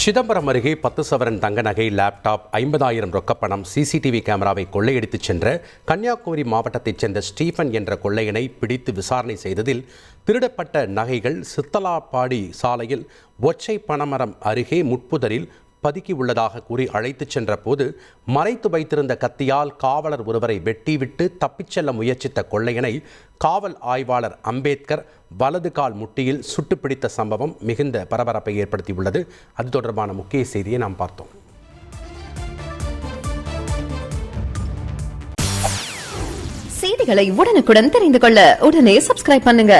சிதம்பரம் அருகே 10 சவரன் தங்க நகை, லேப்டாப், 50,000 ரொக்கப்பணம், சிசிடிவி கேமராவை கொள்ளையடித்துச் சென்ற கன்னியாகுமரி மாவட்டத்தைச் சேர்ந்த ஸ்டீபன் என்ற கொள்ளையனை பிடித்து விசாரணை செய்ததில் திருடப்பட்ட நகைகள் சித்தலாப்பாடி சாலையில் ஒற்றை பனைமரம் அருகே முட்புதரில் பதுக்கி உள்ளதாக கூறி அழைத்துச் சென்ற போது மறைத்து வைத்திருந்த கத்தியால் காவலர் ஒருவரை வெட்டிவிட்டு தப்பிச் செல்ல முயற்சித்த கொள்ளையனை காவல் ஆய்வாளர் அம்பேத்கர் வலது கால் முட்டியில் சுட்டுப்பிடித்த சம்பவம் மிகுந்த பரபரப்பை ஏற்படுத்தியுள்ளது. அது தொடர்பான முக்கிய செய்தியை நாம் பார்த்தோம். செய்திகளை உடனுக்குடன் தெரிந்து கொள்ள உடனே சப்ஸ்கிரைப் பண்ணுங்க.